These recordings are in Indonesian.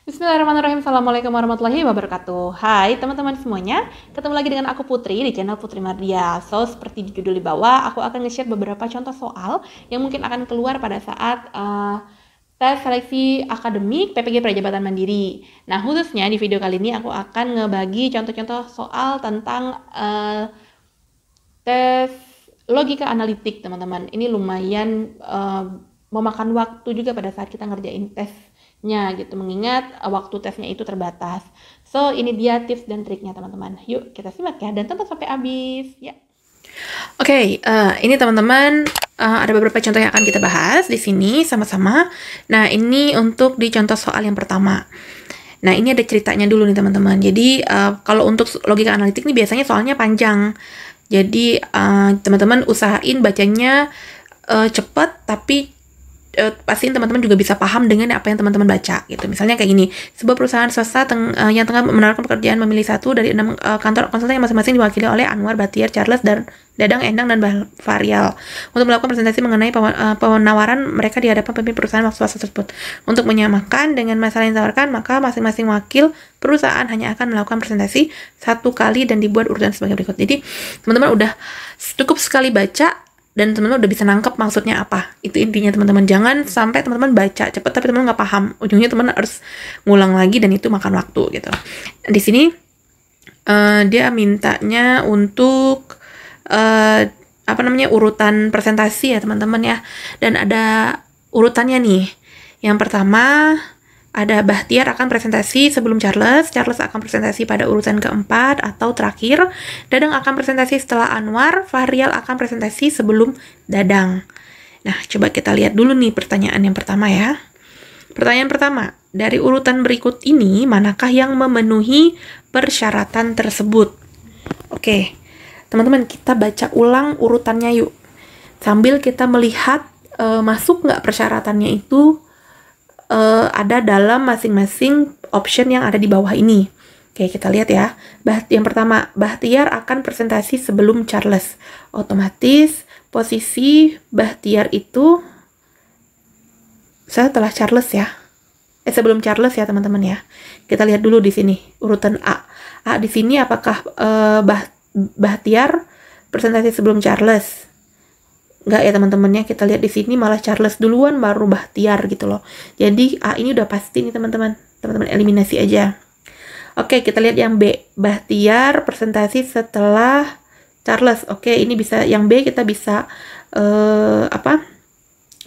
Bismillahirrahmanirrahim. Assalamualaikum warahmatullahi wabarakatuh. Hai teman-teman semuanya, ketemu lagi dengan aku Putri di channel Putri Mardia. So, seperti di judul di bawah, aku akan nge-share beberapa contoh soal yang mungkin akan keluar pada saat tes seleksi akademik PPG Prajabatan Mandiri. Nah, khususnya di video kali ini aku akan ngebagi contoh-contoh soal tentang tes logika analitik, teman-teman. Ini lumayan memakan waktu juga pada saat kita ngerjain tesnya gitu, mengingat waktu tesnya itu terbatas. So, ini dia tips dan triknya, teman-teman. Yuk, kita simak ya, dan tonton sampai habis. Ya. Oke, ini teman-teman ada beberapa contoh yang akan kita bahas di sini sama-sama. Nah, ini untuk di contoh soal yang pertama. Nah, ini ada ceritanya dulu nih, teman-teman. Jadi, kalau untuk logika analitik nih biasanya soalnya panjang. Jadi, teman-teman usahain bacanya cepat, tapi pastiin teman-teman juga bisa paham dengan apa yang teman-teman baca gitu. Misalnya kayak gini, sebuah perusahaan swasta yang tengah menawarkan pekerjaan memilih satu dari 6 kantor konsultan yang masing-masing diwakili oleh Anwar, Bahtiar, Charles, dan Dadang, Endang, dan Farial untuk melakukan presentasi mengenai penawaran mereka di hadapan pemimpin perusahaan swasta tersebut. Untuk menyamakan dengan masalah yang ditawarkan, maka masing-masing wakil perusahaan hanya akan melakukan presentasi satu kali dan dibuat urutan sebagai berikut. Jadi teman-teman udah cukup sekali baca dan teman-teman udah bisa nangkep maksudnya apa. Itu intinya, teman-teman. Jangan sampai teman-teman baca cepet tapi teman-teman nggak paham. Ujungnya teman harus ngulang lagi dan itu makan waktu gitu. Di sini dia mintanya untuk urutan presentasi ya, teman-teman ya. Dan ada urutannya nih. Yang pertama ada Bahtiar akan presentasi sebelum Charles, Charles akan presentasi pada urutan keempat atau terakhir, Dadang akan presentasi setelah Anwar, Fahrial akan presentasi sebelum Dadang. Nah, coba kita lihat dulu nih pertanyaan yang pertama ya. Pertanyaan pertama, dari urutan berikut ini, manakah yang memenuhi persyaratan tersebut? Oke, teman-teman, kita baca ulang urutannya yuk. Sambil kita melihat masuk nggak persyaratannya itu ada dalam masing-masing option yang ada di bawah ini. Oke, kita lihat ya. Yang pertama, Bahtiar akan presentasi sebelum Charles. Otomatis posisi Bahtiar itu setelah Charles ya. Sebelum Charles ya, teman-teman ya. Kita lihat dulu di sini urutan A. A di sini apakah Bahtiar presentasi sebelum Charles? Enggak ya, teman-temannya. Kita lihat di sini malah Charles duluan baru Bahtiar gitu loh. Jadi A ini udah pasti nih, teman-teman. Teman-teman eliminasi aja. Oke, kita lihat yang B. Bahtiar presentasi setelah Charles. Oke, ini bisa yang B kita bisa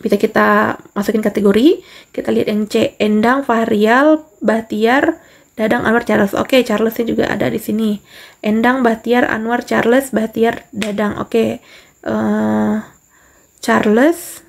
bisa kita masukin kategori. Kita lihat yang C. Endang, Fahrial, Bahtiar, Dadang, Anwar, Charles. Oke, Charlesnya juga ada di sini. Endang, Bahtiar, Anwar, Charles, Bahtiar, Dadang. Oke. Charles.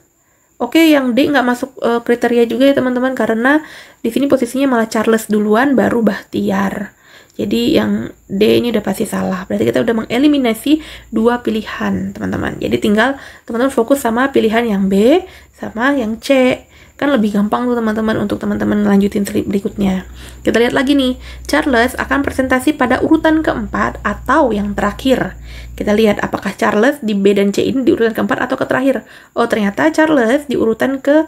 Oke, yang D nggak masuk kriteria juga ya, teman-teman, karena di sini posisinya malah Charles duluan baru Bahtiar. Jadi yang D ini udah pasti salah. Berarti kita udah mengeliminasi dua pilihan, teman-teman. Jadi tinggal teman-teman fokus sama pilihan yang B sama yang C. Kan lebih gampang tuh, teman-teman, untuk teman-teman lanjutin berikutnya. Kita lihat lagi nih. Charles akan presentasi pada urutan keempat atau yang terakhir. Kita lihat apakah Charles di B dan C ini di urutan keempat atau ke terakhir. Oh, ternyata Charles di urutan ke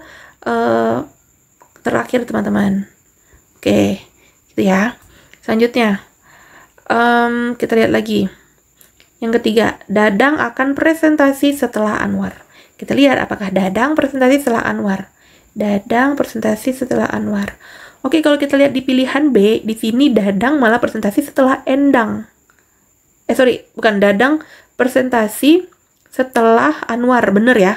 terakhir, teman-teman. Oke, gitu ya. Selanjutnya, kita lihat lagi. Yang ketiga, Dadang akan presentasi setelah Anwar. Kita lihat apakah Dadang presentasi setelah Anwar. Dadang presentasi setelah Anwar. Oke, kalau kita lihat di pilihan B, di sini Dadang malah presentasi setelah Endang. Bukan, Dadang presentasi setelah Anwar, bener ya?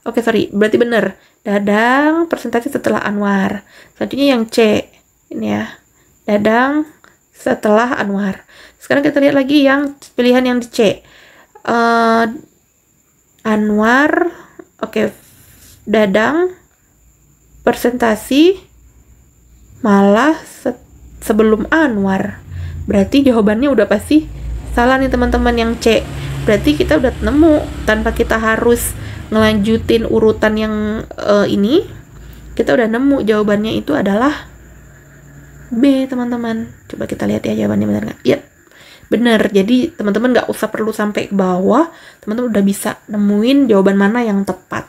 Oke, berarti bener. Dadang presentasi setelah Anwar. Selanjutnya yang C, ini ya. Dadang setelah Anwar. Sekarang kita lihat lagi yang pilihan yang di C. Anwar, oke, Dadang presentasi malah sebelum Anwar. Berarti jawabannya udah pasti salah nih, teman-teman, yang C. Berarti kita udah nemu tanpa kita harus ngelanjutin urutan yang ini. Kita udah nemu jawabannya itu adalah B, teman-teman. Coba kita lihat ya jawabannya benar nggak? Yap, bener. Jadi teman-teman nggak usah perlu sampai ke bawah, teman-teman udah bisa nemuin jawaban mana yang tepat.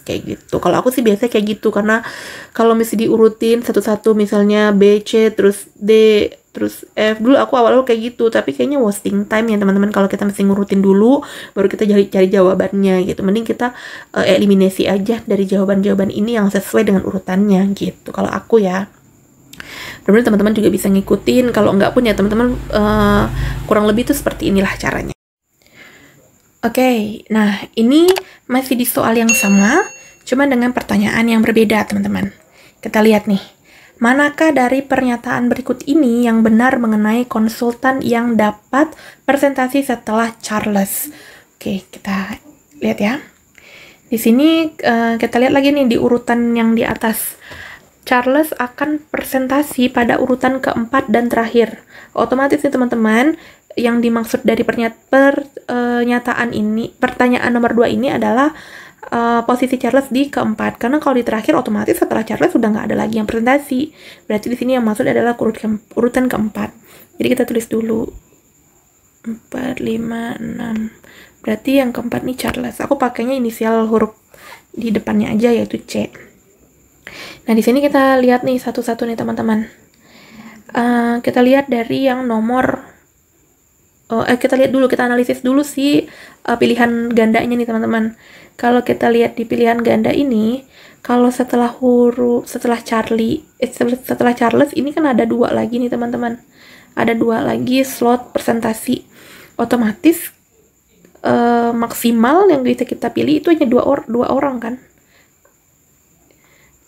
kayak gitu. Kalau aku sih biasanya kayak gitu, karena kalau mesti diurutin satu-satu, misalnya B, C, terus D, terus F, dulu aku awal-awal kayak gitu, tapi kayaknya wasting time ya teman-teman kalau kita mesti ngurutin dulu baru kita cari jawabannya gitu. Mending kita eliminasi aja dari jawaban-jawaban ini yang sesuai dengan urutannya gitu kalau aku ya. Benar-benar teman-teman juga bisa ngikutin, kalau enggak pun ya teman-teman kurang lebih tuh seperti inilah caranya. Oke, nah ini masih di soal yang sama, cuma dengan pertanyaan yang berbeda teman-teman. Kita lihat nih, manakah dari pernyataan berikut ini yang benar mengenai konsultan yang dapat presentasi setelah Charles? Oke, kita lihat ya. Di sini kita lihat lagi nih di urutan yang di atas. Charles akan presentasi pada urutan keempat dan terakhir. Otomatis nih teman-teman, yang dimaksud dari pernyataan ini, pertanyaan nomor 2 ini adalah posisi Charles di keempat. Karena kalau di terakhir otomatis setelah Charles sudah nggak ada lagi yang presentasi. Berarti di sini yang maksud adalah urutan keempat. Jadi kita tulis dulu 4, 5, 6. Berarti yang keempat nih Charles. Aku pakainya inisial huruf di depannya aja, yaitu C. Nah, di sini kita lihat nih satu-satu nih teman-teman. Kita lihat dari yang nomor kita lihat dulu, kita analisis dulu sih pilihan gandanya nih teman-teman. Kalau kita lihat di pilihan ganda ini, kalau setelah Charles ini kan ada 2 lagi nih teman-teman. Ada 2 lagi slot presentasi. Otomatis maksimal yang bisa kita pilih itu hanya 2 orang kan.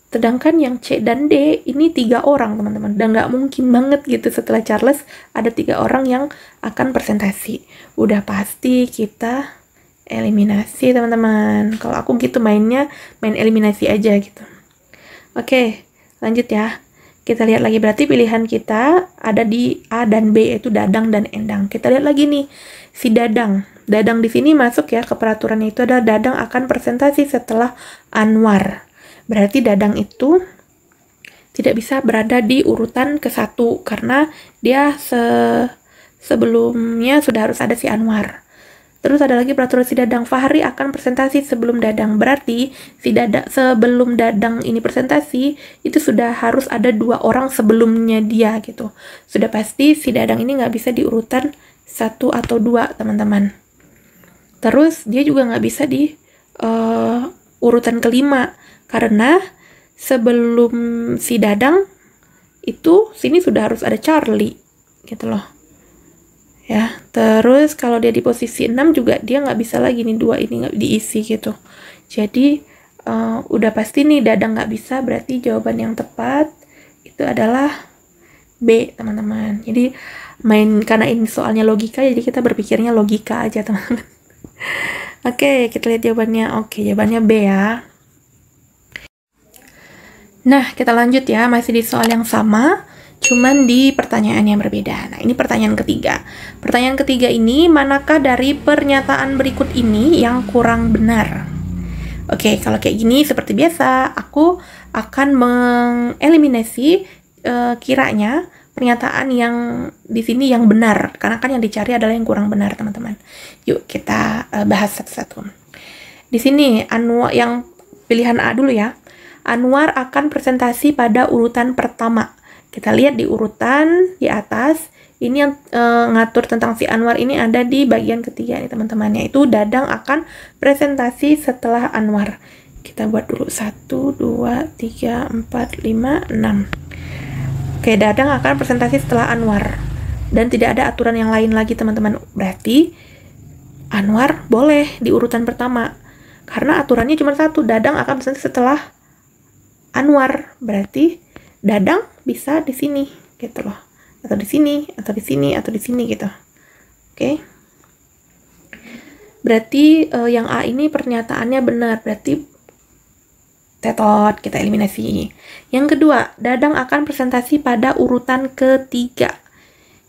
Sedangkan yang C dan D ini 3 orang teman-teman, dan nggak mungkin banget gitu setelah Charles ada 3 orang yang akan presentasi. Udah pasti kita eliminasi teman-teman. Kalau aku gitu mainnya, main eliminasi aja gitu. Oke, lanjut ya. Kita lihat lagi, berarti pilihan kita ada di A dan B, yaitu Dadang dan Endang. Kita lihat lagi nih, si Dadang. Dadang di sini masuk ya ke peraturannya, itu ada Dadang akan presentasi setelah Anwar. Berarti Dadang itu tidak bisa berada di urutan ke-1 karena dia sebelumnya sudah harus ada si Anwar. Terus ada lagi peraturan si Dadang, Fahri akan presentasi sebelum Dadang. Berarti sebelum Dadang ini presentasi itu sudah harus ada 2 orang sebelumnya dia gitu. Sudah pasti si Dadang ini nggak bisa di urutan 1 atau 2 teman-teman. Terus dia juga nggak bisa di urutan ke-5 karena sebelum si Dadang itu sini sudah harus ada Charlie gitu loh ya. Terus kalau dia di posisi 6 juga dia nggak bisa lagi nih 2 ini nggak diisi gitu. Jadi udah pasti nih Dadang nggak bisa, berarti jawaban yang tepat itu adalah B teman-teman. Jadi karena ini soalnya logika, jadi kita berpikirnya logika aja teman-teman. Oke, kita lihat jawabannya. Oke, jawabannya B ya. Nah, kita lanjut ya, masih di soal yang sama, cuman di pertanyaan yang berbeda. Nah, ini pertanyaan ketiga. Pertanyaan ketiga ini, manakah dari pernyataan berikut ini yang kurang benar? Oke, kalau kayak gini, seperti biasa, aku akan mengeliminasi kiranya pernyataan yang di sini yang benar, karena kan yang dicari adalah yang kurang benar, teman-teman. Yuk, kita bahas satu-satu. Di sini, yang pilihan A dulu ya. Anwar akan presentasi pada urutan pertama. Kita lihat di urutan di atas, ini yang ngatur tentang si Anwar ini ada di bagian ketiga nih teman-teman, yaitu Dadang akan presentasi setelah Anwar. Kita buat dulu 1, 2, 3, 4, 5, 6. Oke, Dadang akan presentasi setelah Anwar. Dan tidak ada aturan yang lain lagi teman-teman. Berarti Anwar boleh di urutan pertama. Karena aturannya cuma 1, Dadang akan presentasi setelah Anwar. Berarti Dadang bisa di sini gitu loh, atau di sini, atau di sini, atau di sini gitu. Oke. Berarti yang A ini pernyataannya benar, berarti tetot, kita eliminasi. Yang kedua, Dadang akan presentasi pada urutan ketiga.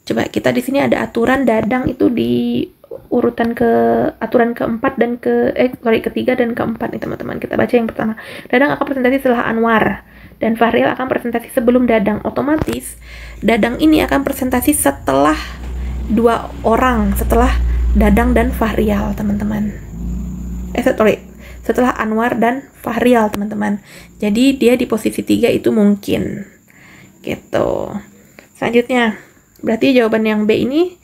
Coba kita di sini ada aturan Dadang itu di urutan aturan keempat dan ketiga dan keempat nih teman-teman. Kita baca yang pertama. Dadang akan presentasi setelah Anwar dan Fahril akan presentasi sebelum Dadang. Otomatis Dadang ini akan presentasi setelah 2 orang, setelah Dadang dan Fahril teman-teman. setelah Anwar dan Fahrial, teman-teman. Jadi dia di posisi 3 itu mungkin. Gitu. Selanjutnya, berarti jawaban yang B ini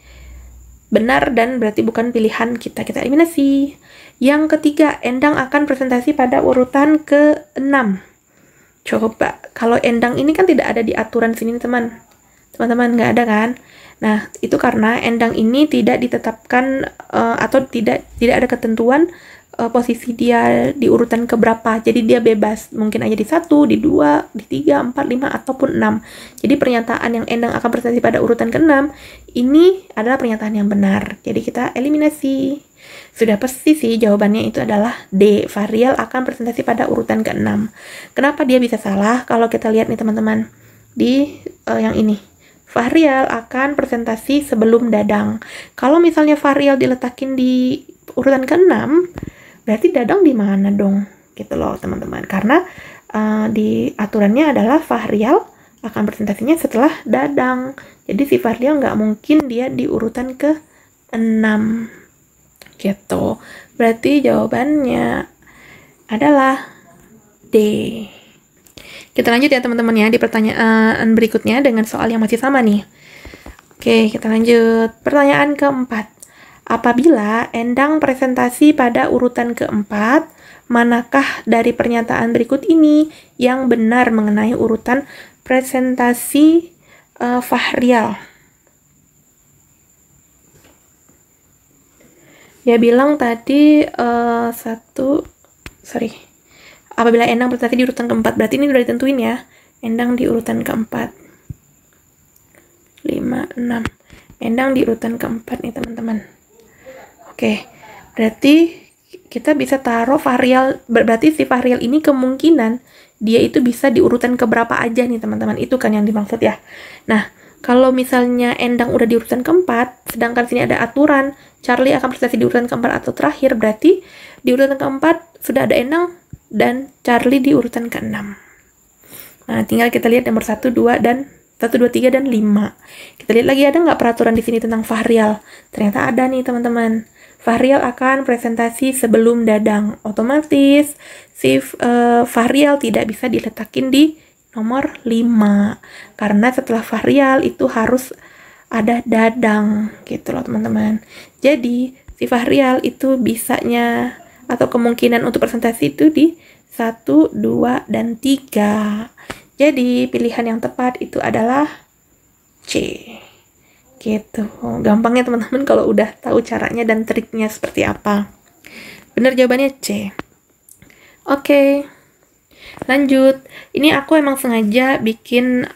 benar dan berarti bukan pilihan kita. Kita eliminasi. Yang ketiga, Endang akan presentasi pada urutan ke-6. Coba, kalau Endang ini kan tidak ada di aturan sini, teman-teman, nggak ada kan? Nah, itu karena Endang ini tidak ditetapkan atau tidak ada ketentuan posisi dia di urutan keberapa. Jadi dia bebas, mungkin aja di 1, di 2, di 3, 4, 5, ataupun 6. Jadi pernyataan yang Endang akan presentasi pada urutan ke-6 ini adalah pernyataan yang benar. Jadi kita eliminasi. Sudah pasti sih jawabannya itu adalah D. Fahrial akan presentasi pada urutan ke-6. Kenapa dia bisa salah? Kalau kita lihat nih teman-teman, di yang ini. Fahrial akan presentasi sebelum Dadang. Kalau misalnya Fahrial diletakin di urutan ke-6, berarti Dadang di mana dong? Gitu loh teman-teman. Karena di aturannya adalah Fahrial akan presentasinya setelah Dadang. Jadi si Fahrial nggak mungkin dia di urutan ke-6. Gitu. Berarti jawabannya adalah D. Kita lanjut ya teman-teman ya di pertanyaan berikutnya dengan soal yang masih sama nih. Oke, kita lanjut. Pertanyaan keempat. Apabila Endang presentasi pada urutan keempat, manakah dari pernyataan berikut ini yang benar mengenai urutan presentasi Fahrial? Dia bilang tadi apabila Endang presentasi di urutan keempat, berarti ini udah ditentuin ya. Endang di urutan keempat. 5, 6. Endang di urutan keempat nih teman-teman. Oke, berarti kita bisa taruh Fahrial, berarti si Fahrial ini kemungkinan dia itu bisa di urutan keberapa aja nih teman-teman. Itu kan yang dimaksud ya. Nah, kalau misalnya Endang udah di urutan keempat, sedangkan sini ada aturan Charlie akan presentasi di urutan keempat atau terakhir, berarti di urutan keempat sudah ada Endang dan Charlie di urutan ke-6. Nah, tinggal kita lihat nomor 1, 2, dan 1, 2, 3, dan 5. Kita lihat lagi ada nggak peraturan di sini tentang Fahrial? Ternyata ada nih teman-teman. Fahrial akan presentasi sebelum Dadang. Otomatis si Fahrial tidak bisa diletakin di nomor 5. Karena setelah Fahrial itu harus ada Dadang gitu loh teman-teman. Jadi si Fahrial itu bisanya atau kemungkinan untuk presentasi itu di 1, 2, dan 3. Jadi pilihan yang tepat itu adalah C. Gitu. Gampangnya teman-teman kalau udah tahu caranya dan triknya seperti apa. Benar jawabannya C. Oke. Lanjut. Ini aku emang sengaja bikin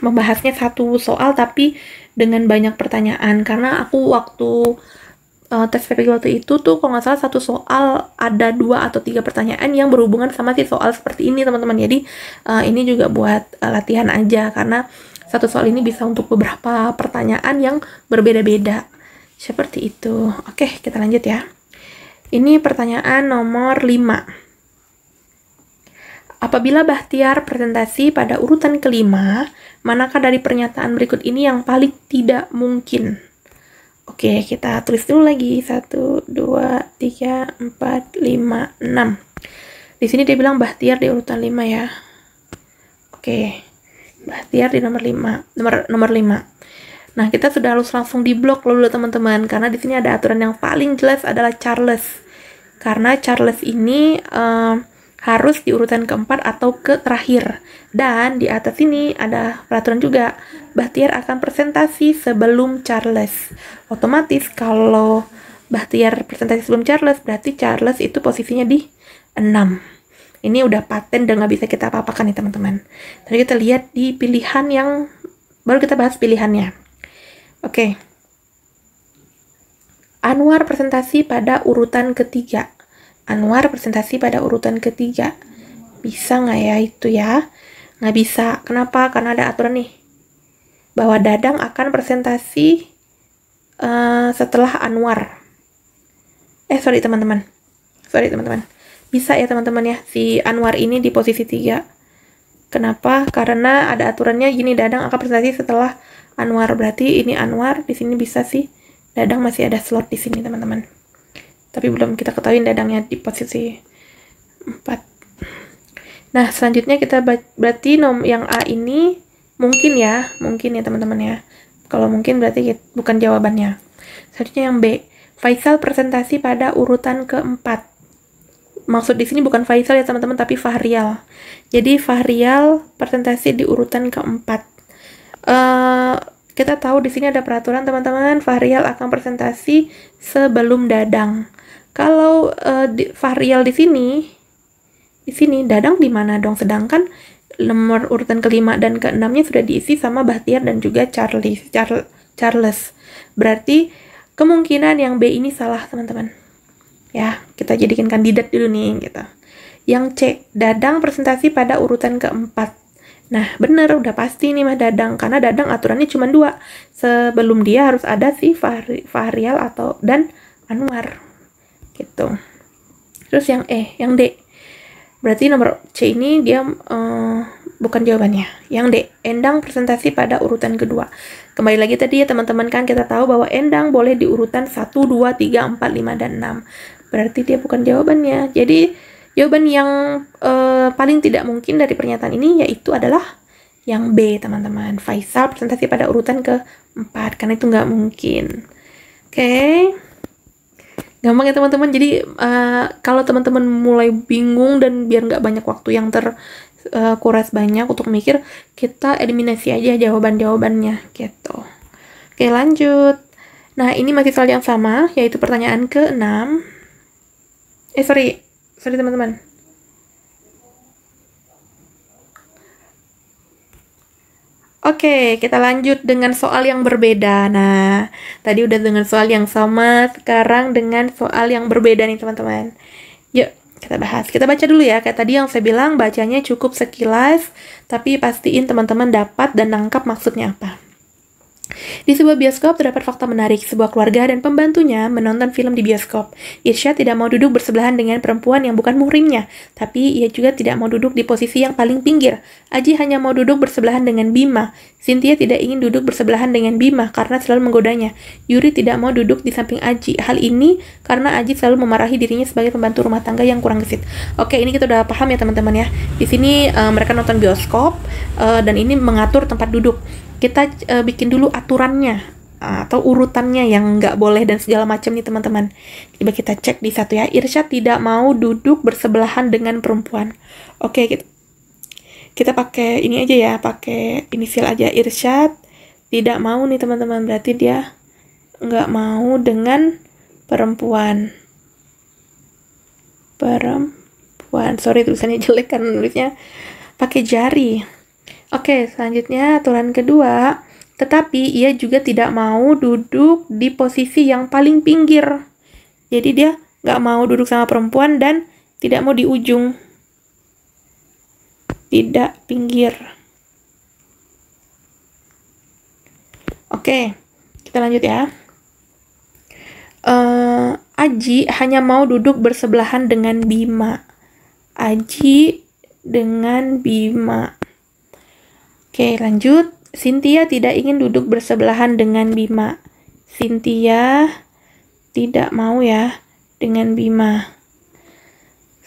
membahasnya satu soal tapi dengan banyak pertanyaan karena aku waktu tes PPG waktu itu tuh kalau nggak salah satu soal ada 2 atau 3 pertanyaan yang berhubungan sama si soal seperti ini teman-teman. Jadi ini juga buat latihan aja karena satu soal ini bisa untuk beberapa pertanyaan yang berbeda-beda seperti itu. Oke, kita lanjut ya. Ini pertanyaan nomor 5. Apabila Bahtiar presentasi pada urutan ke-5, manakah dari pernyataan berikut ini yang paling tidak mungkin? Oke, kita tulis dulu lagi. 1, 2, 3, 4, 5, 6. Di sini dia bilang Bahtiar di urutan 5 ya. Oke. Bahtiar di nomor 5. Nomor 5. Nah, kita sudah harus langsung di blok dulu teman-teman karena di sini ada aturan yang paling jelas adalah Charles. Karena Charles ini harus di urutan keempat atau ke terakhir. Dan di atas ini ada peraturan juga. Bahtiar akan presentasi sebelum Charles. Otomatis kalau Bahtiar presentasi sebelum Charles, berarti Charles itu posisinya di 6. Ini udah paten dan nggak bisa kita apa-apakan nih teman-teman. Tadi kita lihat di pilihan yang baru kita bahas pilihannya. Oke. Anwar presentasi pada urutan ketiga. Anwar presentasi pada urutan ketiga. Bisa nggak ya itu ya? Nggak bisa. Kenapa? Karena ada aturan nih. Bahwa Dadang akan presentasi setelah Anwar. Sorry teman-teman. Bisa ya teman-teman ya. Si Anwar ini di posisi 3. Kenapa? Karena ada aturannya gini. Dadang akan presentasi setelah Anwar. Berarti ini Anwar. Di sini bisa sih. Dadang masih ada slot di sini teman-teman. Tapi belum kita ketahui Dadangnya di posisi 4. Nah, selanjutnya kita berarti yang A ini mungkin ya teman-teman ya. Kalau mungkin berarti bukan jawabannya. Selanjutnya yang B, Faisal presentasi pada urutan keempat. Maksud di sini bukan Faisal ya teman-teman, tapi Fahrial. Jadi Fahrial presentasi di urutan keempat. Kita tahu di sini ada peraturan teman-teman, Fahrial akan presentasi sebelum Dadang. Kalau Fahrial di sini Dadang di mana dong? Sedangkan nomor urutan kelima dan keenamnya sudah diisi sama Bahtiar dan juga Charles. Berarti kemungkinan yang B ini salah teman-teman. Ya, kita jadikan kandidat dulu nih gitu. Yang C, Dadang presentasi pada urutan keempat. Nah, bener, udah pasti nih mah Dadang, karena Dadang aturannya cuma 2. Sebelum dia harus ada si Fahrial dan Anwar. Gitu. Terus yang D. Berarti nomor C ini dia bukan jawabannya. Yang D, Endang presentasi pada urutan kedua. Kembali lagi tadi ya teman-teman, kan kita tahu bahwa Endang boleh di urutan 1, 2, 3, 4, 5, dan 6. Berarti dia bukan jawabannya. Jadi jawaban yang paling tidak mungkin dari pernyataan ini yaitu adalah yang B teman-teman. Faisal presentasi pada urutan ke-4, karena itu nggak mungkin. Oke. Gampang ya teman-teman. Jadi kalau teman-teman mulai bingung dan biar nggak banyak waktu yang terkuras banyak untuk mikir, kita eliminasi aja jawaban-jawabannya gitu. Oke, lanjut. Nah, ini masih soal yang sama, yaitu pertanyaan ke-6. Sorry teman-teman. Oke, kita lanjut dengan soal yang berbeda. Nah, tadi udah dengan soal yang sama, sekarang dengan soal yang berbeda nih teman-teman. Yuk, kita bahas. Kita baca dulu ya. Kayak tadi yang saya bilang, bacanya cukup sekilas, tapi pastiin teman-teman dapat dan nangkap maksudnya apa. Di sebuah bioskop terdapat fakta menarik. Sebuah keluarga dan pembantunya menonton film di bioskop. Irsyad tidak mau duduk bersebelahan dengan perempuan yang bukan muhrimnya, tapi ia juga tidak mau duduk di posisi yang paling pinggir. Aji hanya mau duduk bersebelahan dengan Bima. Cynthia tidak ingin duduk bersebelahan dengan Bima karena selalu menggodanya. Yuri tidak mau duduk di samping Aji. Hal ini karena Aji selalu memarahi dirinya sebagai pembantu rumah tangga yang kurang gesit. Oke, ini kita udah paham ya teman-teman ya. Di sini mereka nonton bioskop dan ini mengatur tempat duduk. Kita bikin dulu aturannya atau urutannya yang nggak boleh dan segala macam nih teman-teman. Coba kita cek di satu ya. Irsyad tidak mau duduk bersebelahan dengan perempuan. Oke, kita pakai ini aja ya, pakai inisial aja. Irsyad tidak mau nih teman-teman, berarti dia nggak mau dengan perempuan. Sorry tulisannya jelek karena nulisnya pakai jari. Oke, selanjutnya aturan kedua, tetapi ia juga tidak mau duduk di posisi yang paling pinggir. Jadi dia nggak mau duduk sama perempuan dan tidak mau di ujung. Tidak pinggir. Oke, kita lanjut ya. Aji hanya mau duduk bersebelahan dengan Bima. Aji dengan Bima. Oke, lanjut. Cynthia tidak ingin duduk bersebelahan dengan Bima. Cynthia tidak mau ya dengan Bima.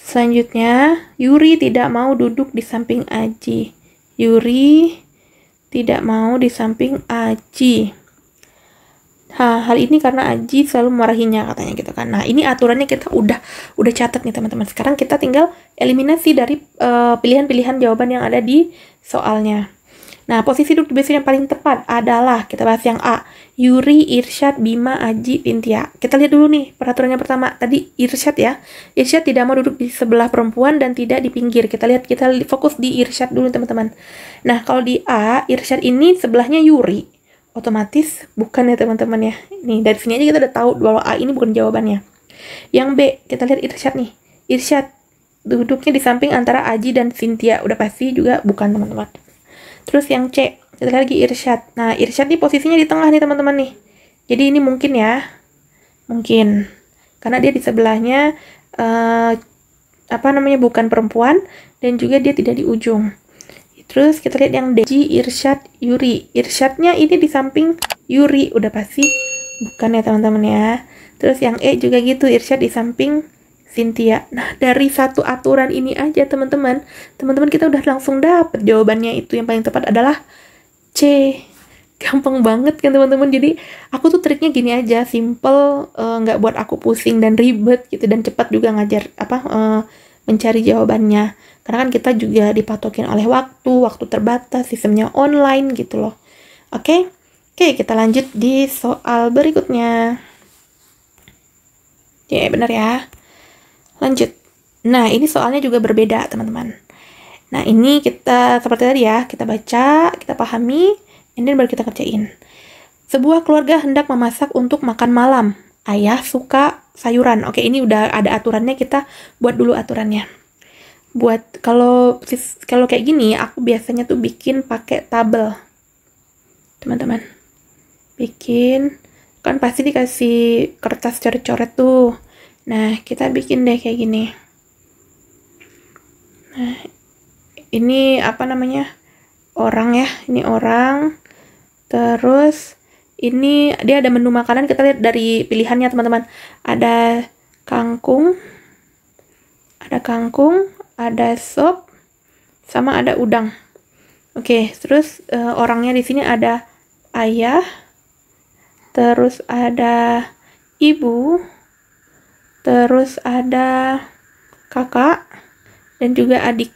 Selanjutnya, Yuri tidak mau duduk di samping Aji. Yuri tidak mau di samping Aji. Hal ini karena Aji selalu memarahinya katanya gitu kan. Nah, ini aturannya kita udah catat nih teman-teman. Sekarang kita tinggal eliminasi dari pilihan-pilihan jawaban yang ada di soalnya. Nah, posisi duduk di yang paling tepat adalah, kita bahas yang A, Yuri, Irsyad, Bima, Aji, Cynthia. Kita lihat dulu nih peraturannya pertama. Tadi Irsyad ya. Irsyad tidak mau duduk di sebelah perempuan dan tidak di pinggir. Kita fokus di Irsyad dulu teman-teman. Nah, kalau di A, Irsyad ini sebelahnya Yuri. Otomatis bukan ya teman-teman ya. Nih, dari sini aja kita udah tahu bahwa A ini bukan jawabannya. Yang B, kita lihat Irsyad nih. Irsyad duduknya di samping antara Aji dan Cynthia. Udah pasti juga bukan teman-teman. Terus yang C, kita lihat lagi Irsyad. Nah, Irsyad nih posisinya di tengah nih teman-teman nih. Jadi ini mungkin ya. Mungkin. Karena dia di sebelahnya bukan perempuan dan juga dia tidak di ujung. Terus kita lihat yang D, Irsyad, Yuri. Irsyadnya ini di samping Yuri. Udah pasti bukan ya teman-teman ya. Terus yang E juga gitu, Irsyad di samping Cynthia. Nah, dari satu aturan ini aja teman-teman kita udah langsung dapet jawabannya. Itu yang paling tepat adalah C. Gampang banget kan teman-teman. Jadi aku tuh triknya gini aja, simple, nggak buat aku pusing dan ribet gitu, dan cepat juga ngajar mencari jawabannya. Karena kan kita juga dipatokin oleh waktu terbatas, sistemnya online gitu loh. Oke, kita lanjut di soal berikutnya. Ya, benar ya. Lanjut. Nah, ini soalnya juga berbeda teman-teman. Nah, ini kita seperti tadi ya, kita baca, kita pahami, and then baru kita kerjain. Sebuah keluarga hendak memasak untuk makan malam. Ayah suka sayuran. Oke, ini udah ada aturannya, kita buat dulu aturannya. Buat kalau kayak gini, aku biasanya tuh bikin pakai tabel. Teman-teman. Bikin, kan pasti dikasih kertas coret-coret tuh. Nah, kita bikin deh kayak gini. Nah, ini apa namanya? Orang ya, ini orang. Terus ini dia ada menu makanan, kita lihat dari pilihannya teman-teman. Ada kangkung, ada sop, sama ada udang. Oke, terus orangnya di sini ada ayah, terus ada ibu, terus ada kakak, dan juga adik.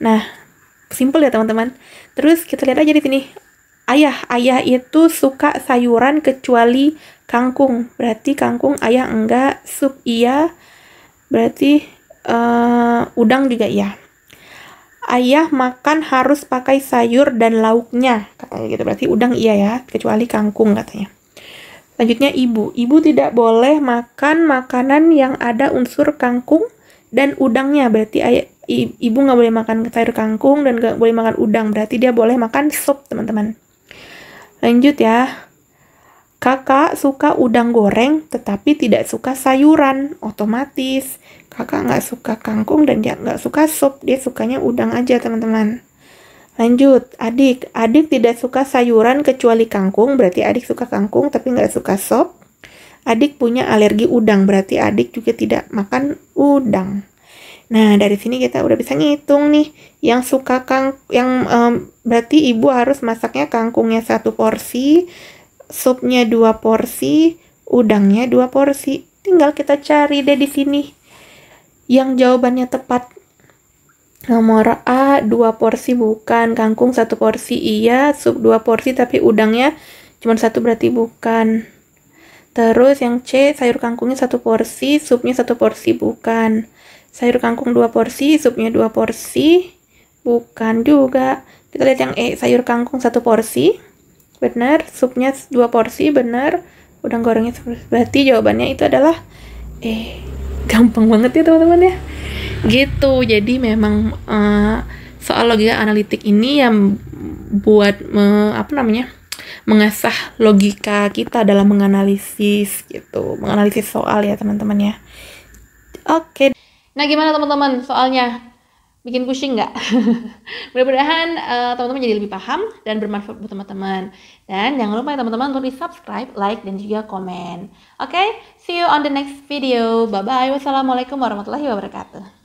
Nah, simple ya teman-teman. Terus kita lihat aja di sini. Ayah itu suka sayuran kecuali kangkung. Berarti kangkung ayah enggak, sup iya. Berarti udang juga iya. Ayah makan harus pakai sayur dan lauknya, katanya gitu. Berarti udang iya ya, kecuali kangkung katanya. Selanjutnya ibu. Ibu tidak boleh makan makanan yang ada unsur kangkung dan udangnya. Berarti ibu nggak boleh makan sayur kangkung dan nggak boleh makan udang. Berarti dia boleh makan sup, teman-teman. Lanjut ya. Kakak suka udang goreng tetapi tidak suka sayuran. Otomatis kakak nggak suka kangkung dan dia nggak suka sup. Dia sukanya udang aja, teman-teman. Lanjut, adik. Adik tidak suka sayuran kecuali kangkung. Berarti adik suka kangkung tapi nggak suka sup. Adik punya alergi udang. Berarti adik juga tidak makan udang. Nah, dari sini kita udah bisa ngitung nih. Yang suka berarti ibu harus masaknya kangkungnya 1 porsi, supnya 2 porsi, udangnya 2 porsi. Tinggal kita cari deh di sini yang jawabannya tepat. Nomor A 2 porsi bukan, kangkung 1 porsi iya, sup 2 porsi tapi udangnya cuma 1 berarti bukan. Terus yang C, sayur kangkungnya 1 porsi, supnya 1 porsi bukan. Sayur kangkung 2 porsi, supnya 2 porsi, bukan juga. Kita lihat yang E, sayur kangkung 1 porsi, benar. Supnya 2 porsi, benar. Udang gorengnya 1 porsi. Berarti jawabannya itu adalah E. Gampang banget ya teman-teman ya. Gitu, jadi memang soal logika analitik ini yang buat mengasah logika kita dalam menganalisis gitu, menganalisis soal ya teman-teman ya. Oke. Nah, gimana teman-teman soalnya? Bikin pusing nggak? Mudah-mudahan teman-teman jadi lebih paham dan bermanfaat buat teman-teman. Dan jangan lupa ya teman-teman untuk di subscribe, like, dan juga komen. Oke, see you on the next video. Bye-bye. Wassalamualaikum warahmatullahi wabarakatuh.